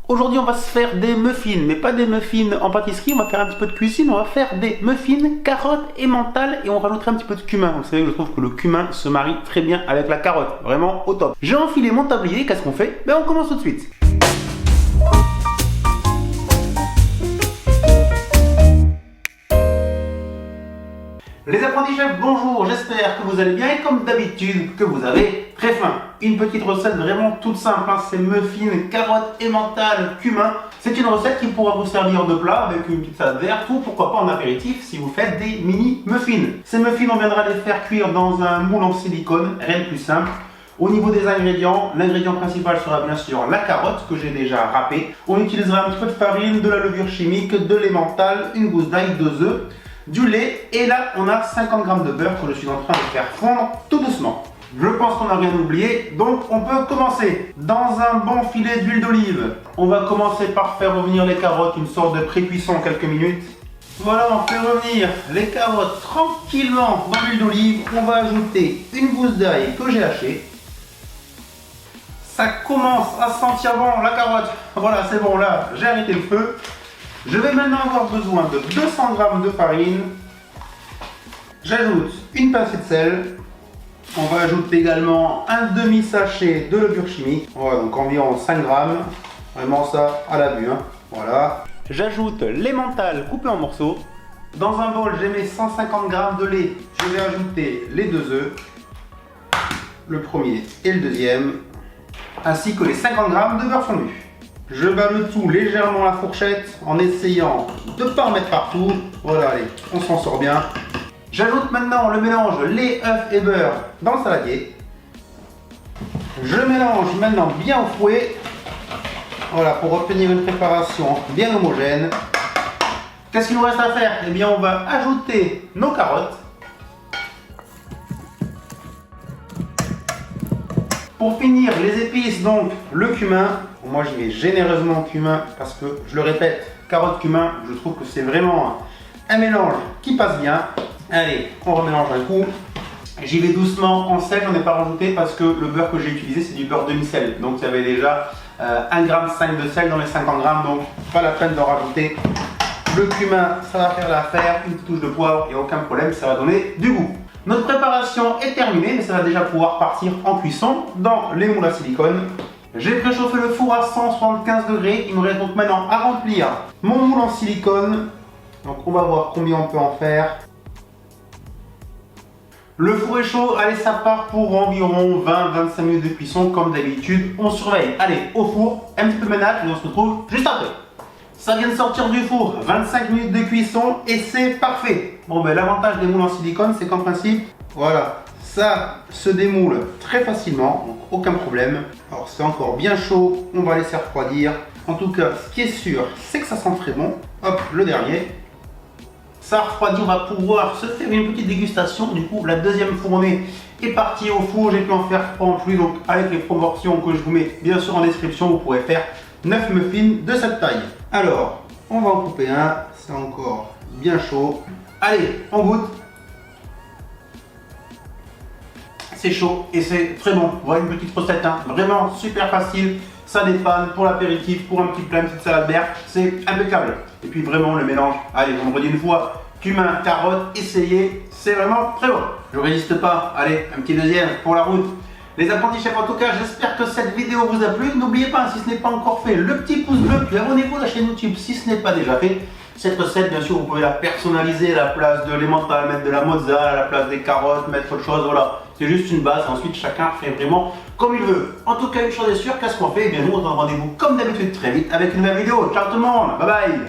Aujourd'hui, on va se faire des muffins, mais pas des muffins en pâtisserie, on va faire un petit peu de cuisine, on va faire des muffins, carottes et mental et on rajoutera un petit peu de cumin. Vous savez, je trouve que le cumin se marie très bien avec la carotte, vraiment au top. J'ai enfilé mon tablier, qu'est-ce qu'on fait? Ben on commence tout de suite. Les apprentis chefs, bonjour, j'espère que vous allez bien et comme d'habitude que vous avez très faim. Une petite recette vraiment toute simple, hein, c'est muffins, carottes et mental, cumin. C'est une recette qui pourra vous servir de plat avec une petite salade verte ou pourquoi pas en apéritif si vous faites des mini muffins. Ces muffins, on viendra les faire cuire dans un moule en silicone, rien de plus simple. Au niveau des ingrédients, l'ingrédient principal sera bien sûr la carotte que j'ai déjà râpée. On utilisera un petit peu de farine, de la levure chimique, de l'emmental, une gousse d'ail, 2 œufs, du lait et là on a 50 g de beurre que je suis en train de faire fondre tout doucement. Je pense qu'on n'a rien oublié, donc on peut commencer. Dans un bon filet d'huile d'olive, on va commencer par faire revenir les carottes, une sorte de pré-cuisson quelques minutes. Voilà, on fait revenir les carottes tranquillement dans l'huile d'olive. On va ajouter une gousse d'ail que j'ai hachée. Ça commence à sentir bon la carotte. Voilà, c'est bon, là j'ai arrêté le feu. Je vais maintenant avoir besoin de 200 g de farine. J'ajoute une pincée de sel. On va ajouter également un demi-sachet de levure chimique. Voilà, donc environ 5 g. Vraiment ça à la vue, hein. Voilà. J'ajoute l'emmental coupé en morceaux. Dans un bol, j'ai mes 150 g de lait. Je vais ajouter les 2 œufs. Le premier et le deuxième. Ainsi que les 50 g de beurre fondu. Je bats le tout légèrement à la fourchette en essayant de ne pas en mettre partout. Voilà, allez, on s'en sort bien. J'ajoute maintenant le mélange lait, œuf et beurre dans le saladier. Je mélange maintenant bien au fouet. Voilà, pour obtenir une préparation bien homogène. Qu'est-ce qu'il nous reste à faire? Eh bien, on va ajouter nos carottes. Pour finir, les épices, donc le cumin. Moi, j'y mets généreusement cumin parce que, je le répète, carotte, cumin, je trouve que c'est vraiment un mélange qui passe bien. Allez, on remélange un coup. J'y vais doucement en sel, j'en ai pas rajouté parce que le beurre que j'ai utilisé, c'est du beurre demi-sel. Donc, il y avait déjà 1,5 g de sel dans les 50 g, donc pas la peine d'en rajouter. Le cumin, ça va faire l'affaire, une touche de poivre, il n'y a aucun problème, ça va donner du goût. Notre préparation est terminée, mais ça va déjà pouvoir partir en cuisson dans les moules à silicone. J'ai préchauffé le four à 175 degrés. Il me reste donc maintenant à remplir mon moule en silicone. Donc on va voir combien on peut en faire. Le four est chaud, allez, ça part pour environ 20-25 minutes de cuisson comme d'habitude. On surveille. Allez, au four, un petit peu de ménage et on se retrouve juste après. Ça vient de sortir du four, 25 minutes de cuisson et c'est parfait. Bon ben l'avantage des moules en silicone, c'est qu'en principe, voilà, ça se démoule très facilement, donc aucun problème. Alors c'est encore bien chaud, on va laisser refroidir. En tout cas, ce qui est sûr, c'est que ça sent très bon. Hop, le dernier. Ça refroidit, on va pouvoir se faire une petite dégustation. Du coup, la deuxième fournée est partie au four. J'ai pu en faire 3 en plus, donc avec les proportions que je vous mets bien sûr en description, vous pourrez faire 9 muffins de cette taille. Alors, on va en couper un, c'est encore bien chaud. Allez, on goûte. C'est chaud et c'est très bon. Voilà une petite recette, hein. Vraiment super facile. Ça dépanne pour l'apéritif, pour un petit plat, une petite salade verte. C'est impeccable. Et puis vraiment le mélange. Allez, on redit une fois. Cumin, carotte, essayez. C'est vraiment très bon. Je résiste pas. Allez, un petit deuxième pour la route. Les apprentis chefs, en tout cas, j'espère que cette vidéo vous a plu. N'oubliez pas, si ce n'est pas encore fait, le petit pouce bleu, puis abonnez-vous à la chaîne YouTube si ce n'est pas déjà fait. Cette recette, bien sûr, vous pouvez la personnaliser à la place de l'emmental, mettre de la mozzarella, à la place des carottes, mettre autre chose, voilà. C'est juste une base, ensuite chacun fait vraiment comme il veut. En tout cas, une chose est sûre, qu'est-ce qu'on fait? Eh bien, nous, on se donne rendez-vous comme d'habitude très vite avec une nouvelle vidéo. Ciao tout le monde, bye bye.